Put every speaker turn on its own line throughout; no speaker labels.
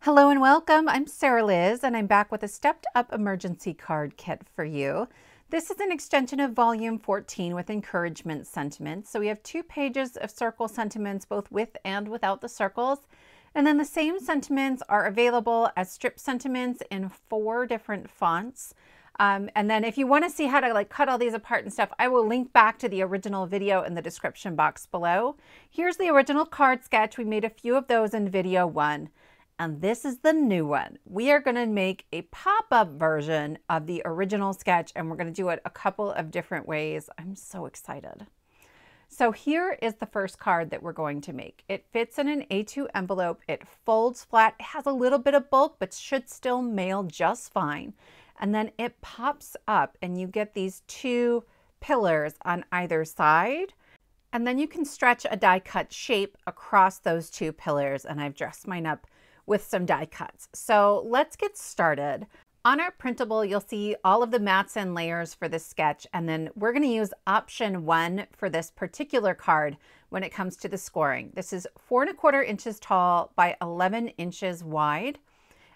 Hello and welcome. I'm Sarah Liz and I'm back with a stepped up emergency card kit for you. This is an extension of volume 14 with encouragement sentiments. So we have 2 pages of circle sentiments, both with and without the circles. And then the same sentiments are available as strip sentiments in 4 different fonts. And then if you want to see how to cut all these apart and stuff, I will link back to the original video in the description box below. Here's the original card sketch. We made a few of those in video 1. And this is the new one. We are going to make a pop-up version of the original sketch, and we're going to do it a couple of different ways. I'm so excited. So here is the first card that we're going to make. It fits in an A2 envelope. It folds flat. It has a little bit of bulk, but should still mail just fine. And then it pops up, and you get these 2 pillars on either side. And then you can stretch a die cut shape across those 2 pillars, and I've dressed mine up with some die cuts. So let's get started. On our printable, you'll see all of the mats and layers for this sketch, and then we're going to use option 1 for this particular card when it comes to the scoring. This is 4 1/4 inches tall by 11 inches wide,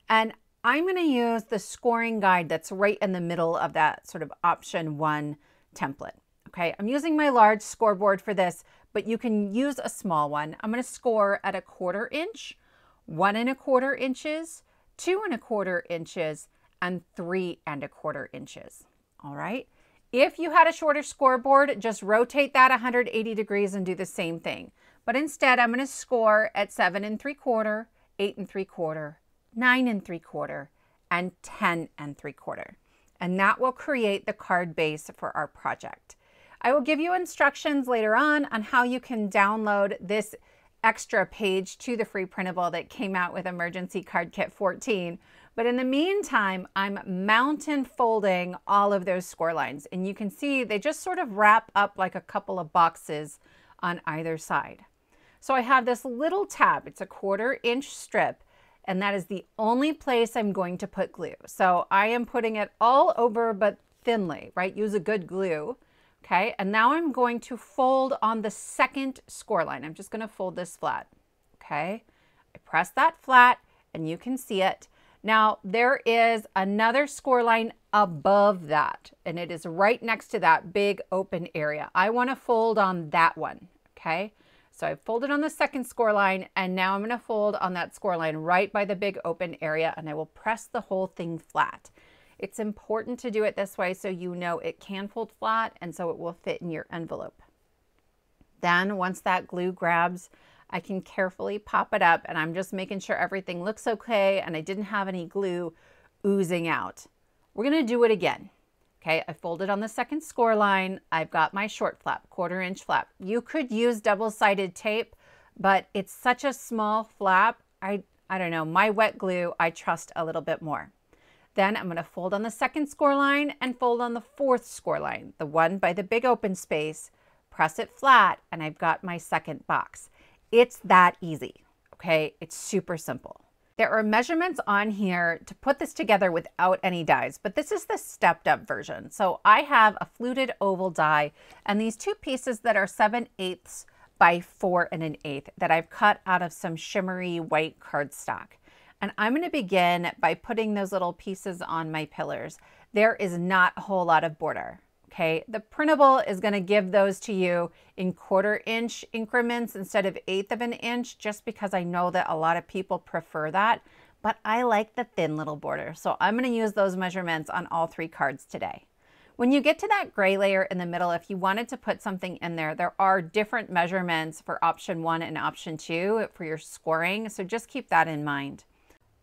and I'm going to use the scoring guide that's right in the middle of that sort of option 1 template. Okay, I'm using my large scoreboard for this, but you can use a small one. I'm going to score at 1/4 inch, 1 1/4 inches, 2 1/4 inches, and 3 1/4 inches. All right. If you had a shorter scoreboard, just rotate that 180 degrees and do the same thing. But instead, I'm going to score at 7 3/4, 8 3/4, 9 3/4, and 10 3/4. And that will create the card base for our project. I will give you instructions later on how you can download this extra page to the free printable that came out with Emergency Card Kit 14. But in the meantime, I'm mountain folding all of those score lines. And you can see they just sort of wrap up like a couple of boxes on either side. So I have this little tab. It's a 1/4 inch strip. And that is the only place I'm going to put glue. So I am putting it all over, but thinly, right? Use a good glue. Okay, and now I'm going to fold on the second score line. I'm just going to fold this flat. Okay, I press that flat and you can see it. Now there is another score line above that, and it is right next to that big open area. I want to fold on that one. Okay, so I folded on the second score line, and now I'm going to fold on that score line right by the big open area, and I will press the whole thing flat. It's important to do it this way so you know it can fold flat and so it will fit in your envelope. Then once that glue grabs, I can carefully pop it up, and I'm just making sure everything looks okay and I didn't have any glue oozing out. We're going to do it again. Okay, I folded on the second score line. I've got my short flap, 1/4 inch flap. You could use double-sided tape, but it's such a small flap. I don't know, my wet glue, I trust a little bit more. Then I'm going to fold on the second score line and fold on the 4th score line, the one by the big open space, press it flat, and I've got my second box. It's that easy, okay? It's super simple. There are measurements on here to put this together without any dies, but this is the stepped up version. So I have a fluted oval die and these 2 pieces that are 7/8 by 4 1/8 that I've cut out of some shimmery white cardstock. And I'm going to begin by putting those little pieces on my pillars. There is not a whole lot of border, okay? The printable is going to give those to you in 1/4 inch increments instead of 1/8 of an inch, just because I know that a lot of people prefer that, but I like the thin little border. So I'm going to use those measurements on all 3 cards today. When you get to that gray layer in the middle, if you wanted to put something in there, there are different measurements for option 1 and option 2 for your scoring. So just keep that in mind.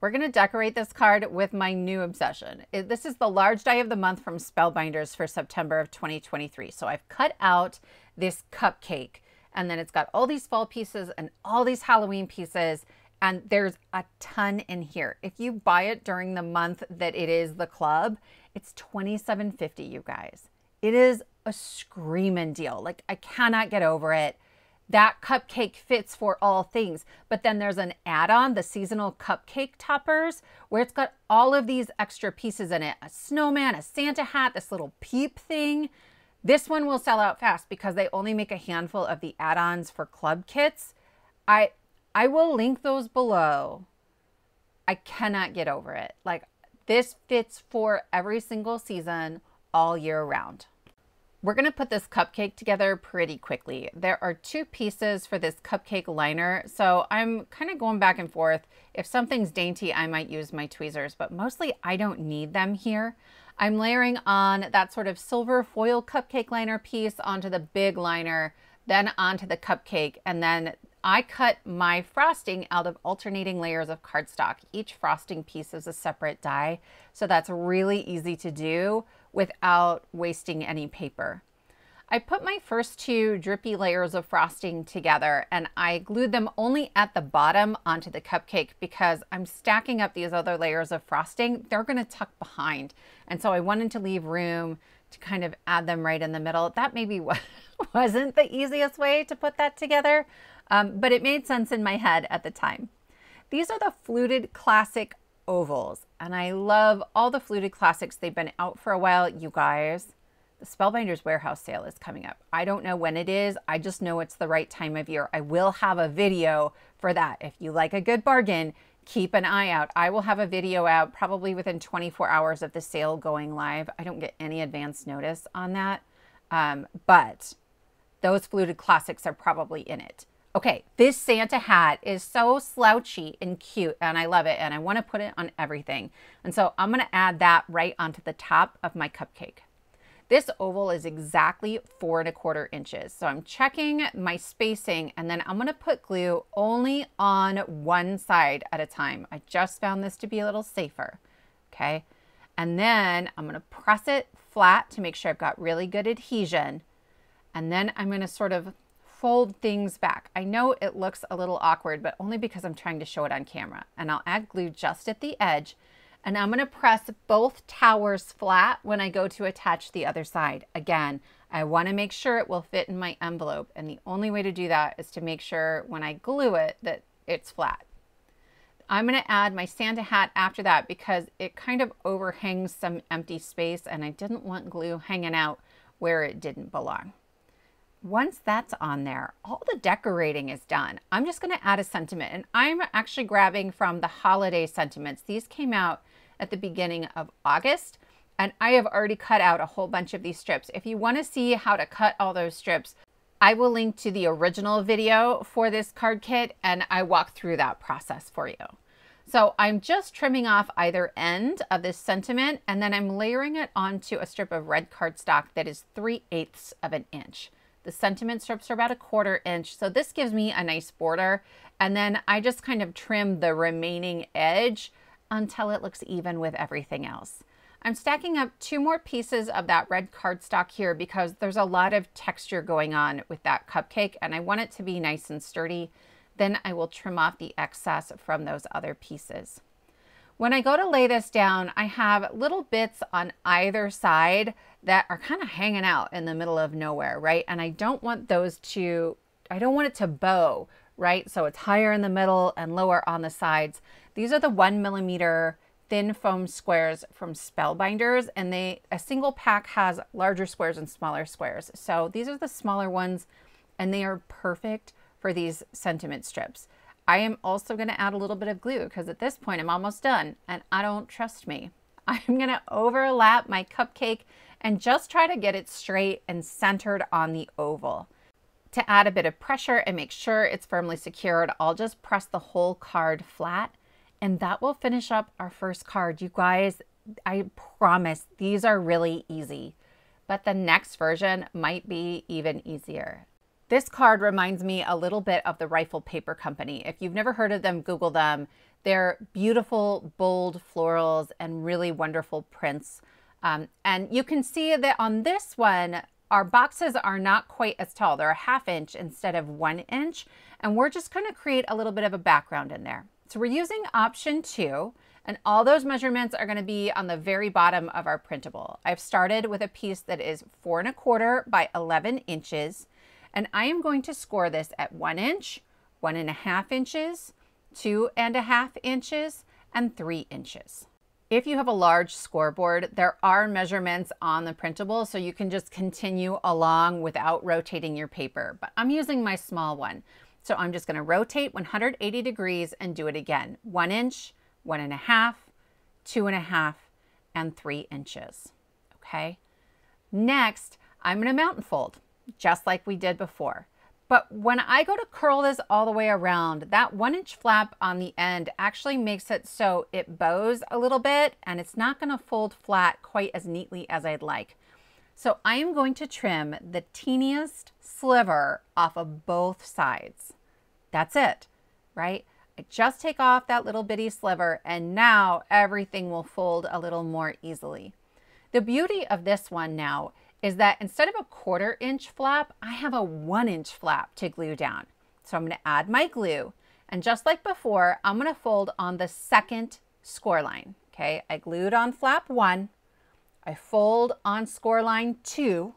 We're going to decorate this card with my new obsession. This is the large die of the month from Spellbinders for September of 2023. So I've cut out this cupcake, and then it's got all these fall pieces and all these Halloween pieces, and there's a ton in here. If you buy it during the month that it is the club, it's $27.50, you guys. It is a screaming deal. Like, I cannot get over it. That cupcake fits for all things. But then there's an add-on, the seasonal cupcake toppers, where it's got all of these extra pieces in it. A snowman, a Santa hat, this little peep thing. This one will sell out fast because they only make a handful of the add-ons for club kits. I will link those below. I cannot get over it. Like, this fits for every single season all year round. We're going to put this cupcake together pretty quickly. There are 2 pieces for this cupcake liner, so I'm kind of going back and forth. If something's dainty, I might use my tweezers, but mostly I don't need them here. I'm layering on that sort of silver foil cupcake liner piece onto the big liner, then onto the cupcake, and then I cut my frosting out of alternating layers of cardstock. Each frosting piece is a separate die, so that's really easy to do without wasting any paper. I put my first 2 drippy layers of frosting together and I glued them only at the bottom onto the cupcake because I'm stacking up these other layers of frosting. They're going to tuck behind. And so I wanted to leave room to kind of add them right in the middle. That maybe wasn't the easiest way to put that together, but it made sense in my head at the time. These are the Fluted Classic ovals, and I love all the Fluted Classics. They've been out for a while, you guys. The Spellbinders warehouse sale is coming up. I don't know when it is. I just know it's the right time of year. I will have a video for that. If you like a good bargain, keep an eye out. I will have a video out probably within 24 hours of the sale going live. I don't get any advance notice on that, but those Fluted Classics are probably in it. Okay, this Santa hat is so slouchy and cute, and I love it, and I want to put it on everything. And so I'm going to add that right onto the top of my cupcake. This oval is exactly 4 1/4 inches. So I'm checking my spacing, and then I'm going to put glue only on one side at a time. I just found this to be a little safer. Okay, and then I'm going to press it flat to make sure I've got really good adhesion. And then I'm going to sort of fold things back. I know it looks a little awkward, but only because I'm trying to show it on camera. And I'll add glue just at the edge. And I'm going to press both towers flat when I go to attach the other side. Again, I want to make sure it will fit in my envelope. And the only way to do that is to make sure when I glue it that it's flat. I'm going to add my Santa hat after that because it kind of overhangs some empty space and I didn't want glue hanging out where it didn't belong. Once that's on there, all the decorating is done. I'm just going to add a sentiment, and I'm actually grabbing from the holiday sentiments. These came out at the beginning of August, and I have already cut out a whole bunch of these strips. If you want to see how to cut all those strips, I will link to the original video for this card kit, and I walk through that process for you. So I'm just trimming off either end of this sentiment, and then I'm layering it onto a strip of red cardstock that is 3/8 of an inch. The sentiment strips are about 1/4 inch, so this gives me a nice border. And then I just kind of trim the remaining edge until it looks even with everything else. I'm stacking up 2 more pieces of that red cardstock here because there's a lot of texture going on with that cupcake and I want it to be nice and sturdy. Then I will trim off the excess from those other pieces. When I go to lay this down, I have little bits on either side that are kind of hanging out in the middle of nowhere, right? And I don't want those to, I don't want it to bow, right? So it's higher in the middle and lower on the sides. These are the 1mm thin foam squares from Spellbinders, and a single pack has larger squares and smaller squares. So these are the smaller ones, and they are perfect for these sentiment strips. I am also going to add a little bit of glue because at this point I'm almost done and I don't trust me. I'm going to overlap my cupcake and just try to get it straight and centered on the oval. To add a bit of pressure and make sure it's firmly secured, I'll just press the whole card flat and that will finish up our first card. You guys, I promise these are really easy, but the next version might be even easier. This card reminds me a little bit of the Rifle Paper Company. If you've never heard of them, Google them. They're beautiful, bold florals and really wonderful prints. And you can see that on this one, our boxes are not quite as tall. They're a 1/2 inch instead of 1 inch. And we're just going to create a little bit of a background in there. So we're using option 2. And all those measurements are going to be on the very bottom of our printable. I've started with a piece that is 4 1/4 by 11 inches. And I am going to score this at 1 inch, 1.5 inches, 2.5 inches, and 3 inches. If you have a large scoreboard, there are measurements on the printable, so you can just continue along without rotating your paper. But I'm using my small one. So I'm just going to rotate 180 degrees and do it again. 1 inch, 1.5, 2.5, and 3 inches. Okay. Next, I'm going to mountain fold, just like we did before. But when I go to curl this all the way around, that 1-inch flap on the end actually makes it so it bows a little bit, and it's not going to fold flat quite as neatly as I'd like. So I am going to trim the teeniest sliver off of both sides. That's it, right? I just take off that little bitty sliver, and now everything will fold a little more easily. The beauty of this one now is that instead of a 1/4 inch flap, I have a 1-inch flap to glue down. So I'm going to add my glue, and just like before, I'm going to fold on the second score line. Okay, I glued on flap 1, I fold on score line 2,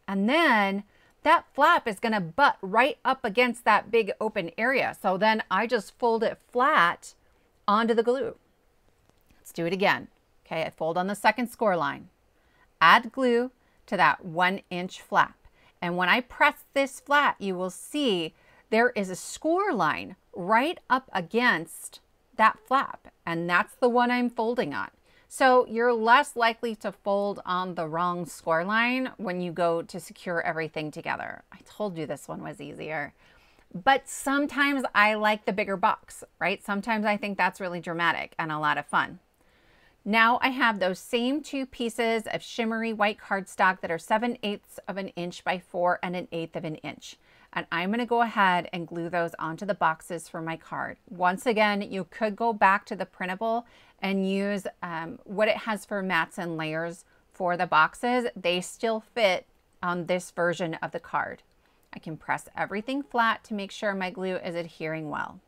and then that flap is going to butt right up against that big open area. So then I just fold it flat onto the glue. Let's do it again. Okay, I fold on the second score line, add glue to that 1-inch flap. And when I press this flat, you will see there is a score line right up against that flap. And that's the one I'm folding on. So you're less likely to fold on the wrong score line when you go to secure everything together. I told you this one was easier. But sometimes I like the bigger box, right? Sometimes I think that's really dramatic and a lot of fun. Now I have those same 2 pieces of shimmery white cardstock that are 7/8 of an inch by 4 1/8 of an inch. And I'm going to go ahead and glue those onto the boxes for my card. Once again, you could go back to the printable and use what it has for mats and layers for the boxes. They still fit on this version of the card. I can press everything flat to make sure my glue is adhering well.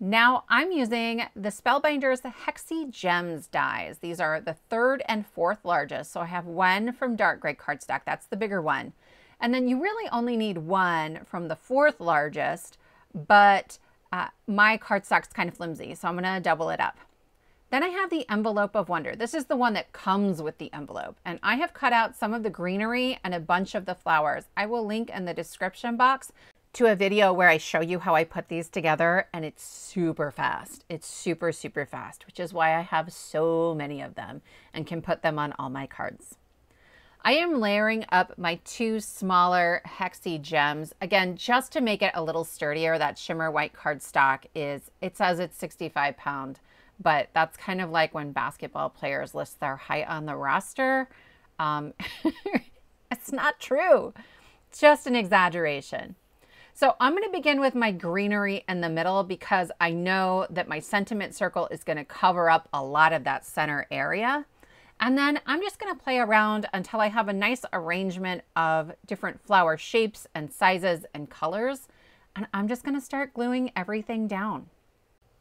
Now I'm using the Spellbinders Hexi-Gems dies. These are the 3rd and 4th largest. So I have one from dark gray cardstock. That's the bigger one. And then you really only need one from the 4th largest, but my cardstock's kind of flimsy, so I'm going to double it up. Then I have the Envelope of Wonder. This is the one that comes with the envelope. And I have cut out some of the greenery and a bunch of the flowers. I will link in the description box to a video where I show you how I put these together, and it's super fast. It's super, super fast, which is why I have so many of them and can put them on all my cards. I am layering up my 2 smaller Hexi-Gems, again, just to make it a little sturdier. That shimmer white cardstock it says it's 65 pound, but that's kind of like when basketball players list their height on the roster. It's not true. It's just an exaggeration. So I'm going to begin with my greenery in the middle because I know that my sentiment circle is going to cover up a lot of that center area. And then I'm just going to play around until I have a nice arrangement of different flower shapes and sizes and colors. And I'm just going to start gluing everything down.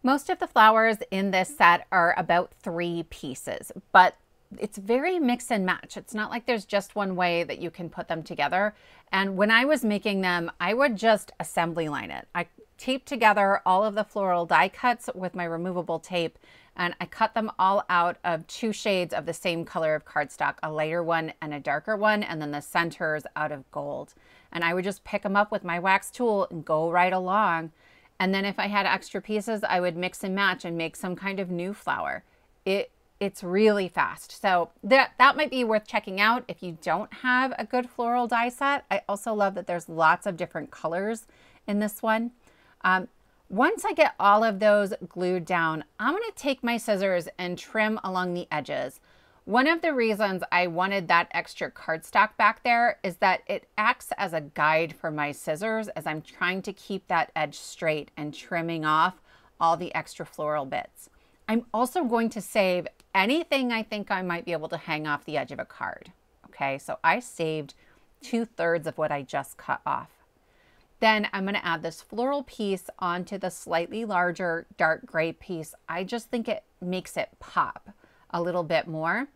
Most of the flowers in this set are about 3 pieces, but it's very mix and match. It's not like there's just one way that you can put them together. And when I was making them, I would just assembly line it. I taped together all of the floral die cuts with my removable tape, and I cut them all out of 2 shades of the same color of cardstock, a lighter one and a darker one, and then the centers out of gold. And I would just pick them up with my wax tool and go right along. And then if I had extra pieces, I would mix and match and make some kind of new flower. It's really fast. So that might be worth checking out if you don't have a good floral die set. I also love that there's lots of different colors in this one. Once I get all of those glued down, I'm going to take my scissors and trim along the edges. One of the reasons I wanted that extra cardstock back there is that it acts as a guide for my scissors as I'm trying to keep that edge straight and trimming off all the extra floral bits. I'm also going to save anything I think I might be able to hang off the edge of a card. Okay, so I saved 2/3 of what I just cut off. Then I'm going to add this floral piece onto the slightly larger dark gray piece. I just think it makes it pop a little bit more.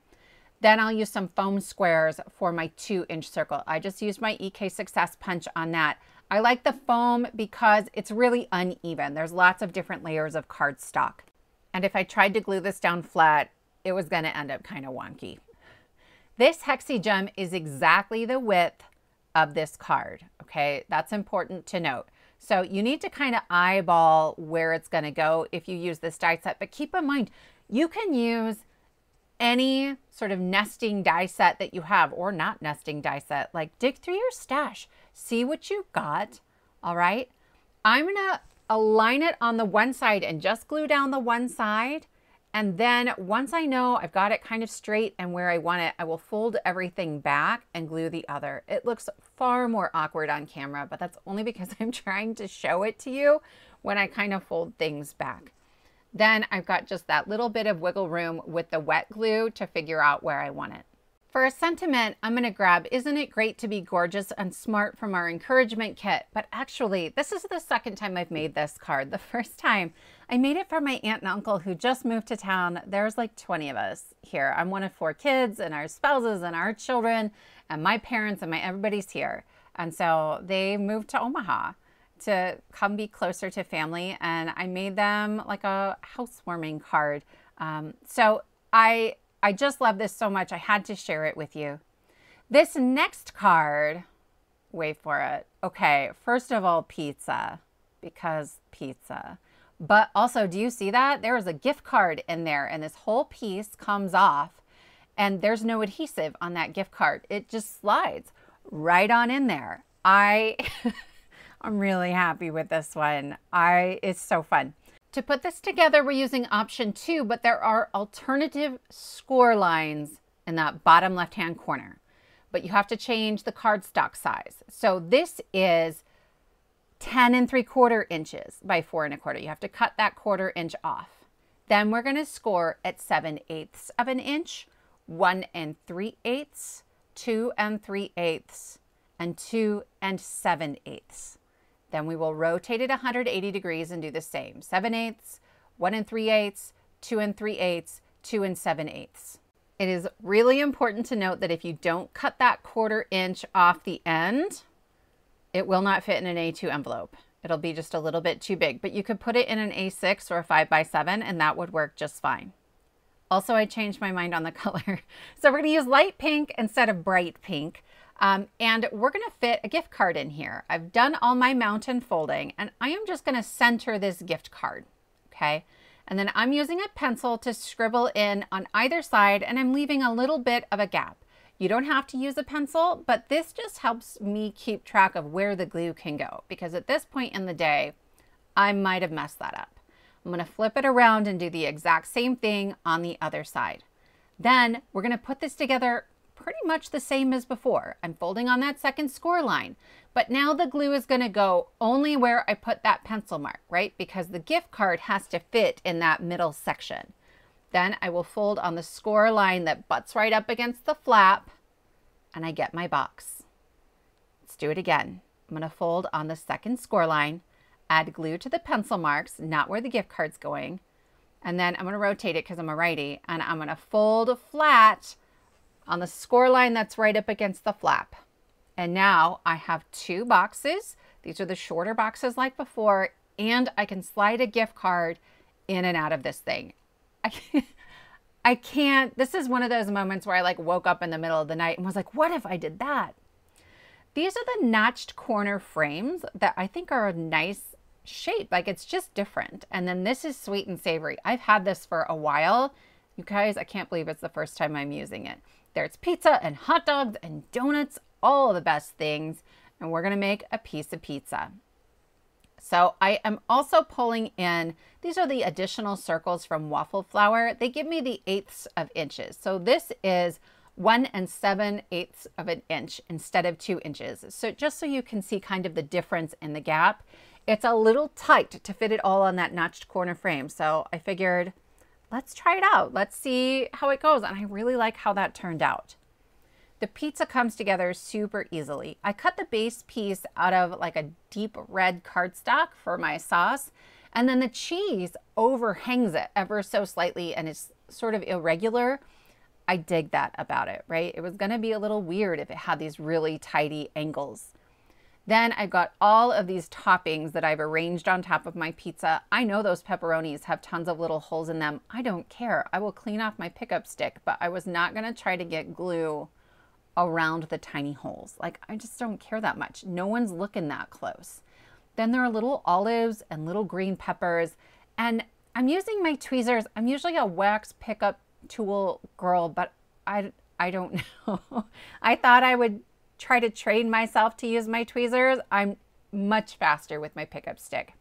Then I'll use some foam squares for my 2-inch circle. I just used my EK Success punch on that. I like the foam because it's really uneven. There's lots of different layers of cardstock. And if I tried to glue this down flat, it was going to end up kind of wonky. This Hexi-Gem is exactly the width of this card. Okay, that's important to note. So you need to kind of eyeball where it's going to go if you use this die set. But keep in mind, you can use any sort of nesting die set that you have, or not nesting die set. Like, dig through your stash, see what you got. All right. I'm going to align it on the one side and just glue down the one side. And then once I know I've got it kind of straight and where I want it, I will fold everything back and glue the other. It looks far more awkward on camera, but that's only because I'm trying to show it to you when I kind of fold things back. Then I've got just that little bit of wiggle room with the wet glue to figure out where I want it. For a sentiment, I'm going to grab "Isn't It Great to Be Gorgeous and Smart" from our encouragement kit. But actually, this is the second time I've made this card. The first time I made it for my aunt and uncle who just moved to town. There's like 20 of us here. I'm one of 4 kids, and our spouses and our children and my parents and everybody's here. And so they moved to Omaha to come be closer to family, and I made them like a housewarming card. So I just love this so much. I had to share it with you. This next card, wait for it. Okay, first of all, pizza, because pizza. But also, do you see that? There is a gift card in there, and this whole piece comes off, and there's no adhesive on that gift card. It just slides right on in there. I'm really happy with this one. It's so fun. To put this together, we're using option 2, but there are alternative score lines in that bottom left-hand corner. But you have to change the cardstock size. So this is 10 3/4 inches by 4 1/4. You have to cut that 1/4 inch off. Then we're going to score at 7/8 of an inch, 1 3/8, 2 3/8, and 2 7/8. Then we will rotate it 180 degrees and do the same. 7/8, 1 3/8, 2 3/8, 2 7/8. It is really important to note that if you don't cut that 1/4 inch off the end, it will not fit in an A2 envelope. It'll be just a little bit too big, but you could put it in an A6 or a 5x7 and that would work just fine. Also, I changed my mind on the color. So we're going to use light pink instead of bright pink. And we're going to fit a gift card in here. I've done all my mountain folding, and I am just going to center this gift card, okay? And then I'm using a pencil to scribble in on either side, and I'm leaving a little bit of a gap. You don't have to use a pencil, but this just helps me keep track of where the glue can go, because at this point in the day, I might have messed that up. I'm going to flip it around and do the exact same thing on the other side. Then we're going to put this together pretty much the same as before. I'm folding on that second score line, but now the glue is going to go only where I put that pencil mark, right? Because the gift card has to fit in that middle section. Then I will fold on the score line that butts right up against the flap, and I get my box. Let's do it again. I'm going to fold on the second score line, add glue to the pencil marks, not where the gift card's going, and then I'm going to rotate it because I'm a righty, and I'm going to fold flat on the score line that's right up against the flap. And now I have 2 boxes. These are the shorter boxes like before, and I can slide a gift card in and out of this thing. I can't, this is one of those moments where I like woke up in the middle of the night and was like, what if I did that? These are the notched corner frames that I think are a nice shape. Like, it's just different. And then this is sweet and savory. I've had this for a while. You guys, I can't believe it's the first time I'm using it. There's pizza and hot dogs and donuts, all the best things. And we're going to make a piece of pizza. So I am also pulling in, these are the additional circles from Waffle flour. They give me the 1/8 of inches. So this is 1 7/8 of an inch instead of 2 inches. So just so you can see kind of the difference in the gap, it's a little tight to fit it all on that notched corner frame. So I figured, let's try it out. Let's see how it goes. And I really like how that turned out. The pizza comes together super easily. I cut the base piece out of like a deep red cardstock for my sauce. And then the cheese overhangs it ever so slightly and it's sort of irregular. I dig that about it, right? It was gonna be a little weird if it had these really tidy angles. Then I've got all of these toppings that I've arranged on top of my pizza. I know those pepperonis have tons of little holes in them. I don't care. I will clean off my pickup stick, but I was not gonna try to get glue around the tiny holes. Like, I just don't care that much. No one's looking that close. Then there are little olives and little green peppers. And I'm using my tweezers. I'm usually a wax pickup tool girl, but I don't know. I thought I would try to train myself to use my tweezers. I'm much faster with my pickup stick.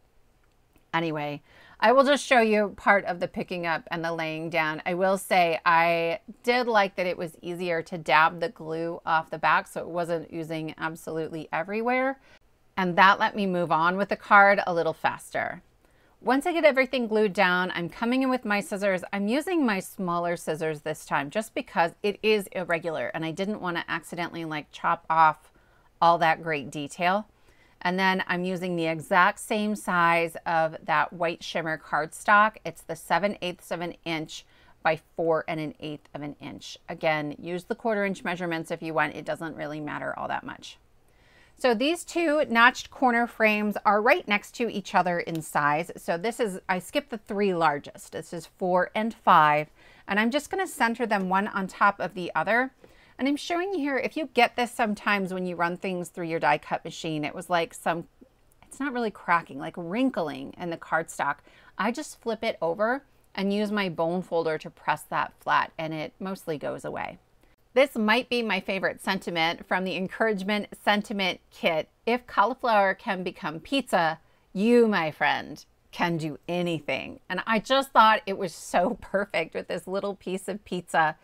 Anyway, I will just show you part of the picking up and the laying down. I will say I did like that it was easier to dab the glue off the back so it wasn't oozing absolutely everywhere. And that let me move on with the card a little faster. Once I get everything glued down, I'm coming in with my scissors. I'm using my smaller scissors this time just because it is irregular and I didn't want to accidentally like chop off all that great detail. And then I'm using the exact same size of that white shimmer cardstock. It's the 7/8 of an inch by 4 1/8 of an inch. Again, use the 1/4 inch measurements if you want. It doesn't really matter all that much. So these two notched corner frames are right next to each other in size. So this is, I skipped the 3 largest. This is 4 and 5. And I'm just going to center them one on top of the other. And I'm showing you here, if you get this sometimes when you run things through your die cut machine, it was like it's not really cracking, like wrinkling in the cardstock. I just flip it over and use my bone folder to press that flat and it mostly goes away. This might be my favorite sentiment from the Encouragement Sentiment Kit. If cauliflower can become pizza, you, my friend, can do anything. And I just thought it was so perfect with this little piece of pizza.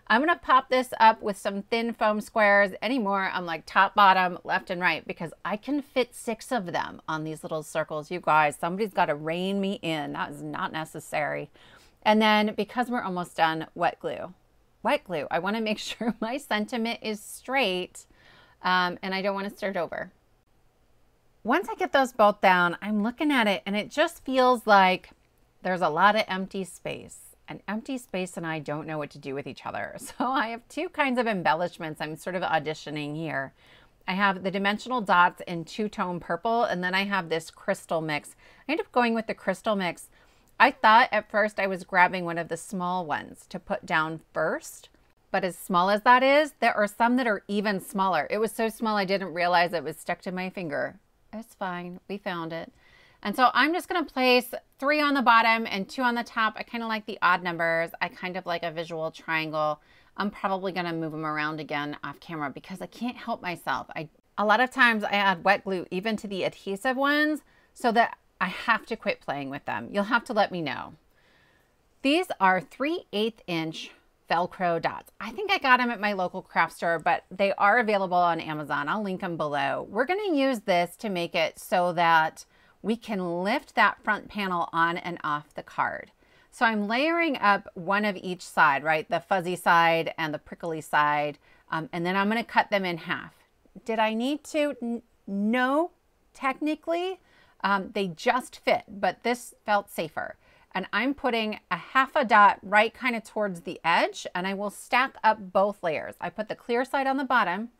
I'm going to pop this up with some thin foam squares. Anymore, I'm like top, bottom, left and right because I can fit 6 of them on these little circles. You guys, somebody's got to rein me in. That is not necessary. And then because we're almost done, wet glue. Wet glue. I want to make sure my sentiment is straight and I don't want to start over. Once I get those both down, I'm looking at it and it just feels like there's a lot of empty space. An empty space and I don't know what to do with each other. So I have 2 kinds of embellishments I'm sort of auditioning here. I have the dimensional dots in 2-tone purple and then I have this crystal mix. I ended up going with the crystal mix. I thought at first I was grabbing one of the small ones to put down first, but as small as that is, there are some that are even smaller. It was so small I didn't realize it was stuck to my finger. It's fine, we found it. And so I'm just going to place 3 on the bottom and 2 on the top. I kind of like the odd numbers. I kind of like a visual triangle. I'm probably going to move them around again off camera because I can't help myself. A lot of times I add wet glue even to the adhesive ones so that I have to quit playing with them. You'll have to let me know. These are 3/8 inch Velcro dots. I think I got them at my local craft store, but they are available on Amazon. I'll link them below. We're going to use this to make it so that we can lift that front panel on and off the card. So I'm layering up one of each side, right? The fuzzy side and the prickly side. And then I'm going to cut them in half. Did I need to? No, technically. They just fit, but this felt safer. And I'm putting a half a dot right kind of towards the edge and I will stack up both layers. I put the clear side on the bottom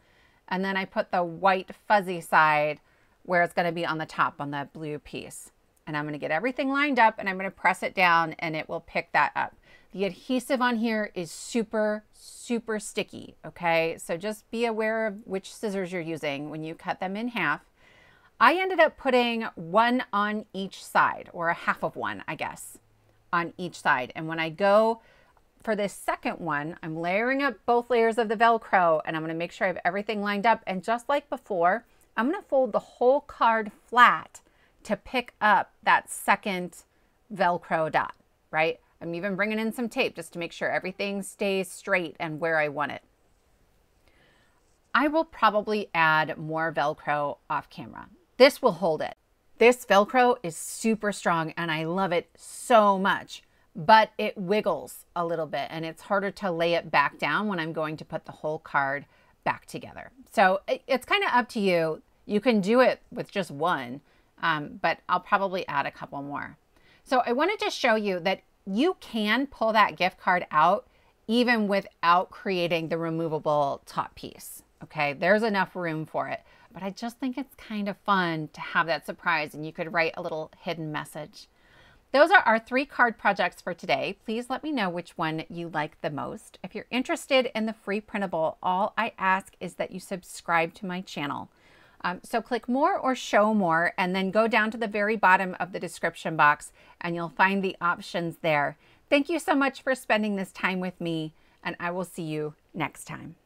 and then I put the white fuzzy side where it's going to be on the top on that blue piece. And I'm going to get everything lined up and I'm going to press it down and it will pick that up. The adhesive on here is super, super sticky, okay? So just be aware of which scissors you're using when you cut them in half. I ended up putting 1 on each side, or a half of 1, I guess, on each side. And when I go for this second one, I'm layering up both layers of the Velcro and I'm going to make sure I have everything lined up. And just like before, I'm going to fold the whole card flat to pick up that second Velcro dot, right? I'm even bringing in some tape just to make sure everything stays straight and where I want it. I will probably add more Velcro off camera. This will hold it. This Velcro is super strong and I love it so much, but it wiggles a little bit and it's harder to lay it back down when I'm going to put the whole card back together. So it's kind of up to you. You can do it with just 1, but I'll probably add a couple more. So I wanted to show you that you can pull that gift card out even without creating the removable top piece. Okay, there's enough room for it, but I just think it's kind of fun to have that surprise and you could write a little hidden message. Those are our 3 card projects for today. Please let me know which one you like the most. If you're interested in the free printable, all I ask is that you subscribe to my channel. So click more or show more, and then go down to the very bottom of the description box and you'll find the options there. Thank you so much for spending this time with me, and I will see you next time.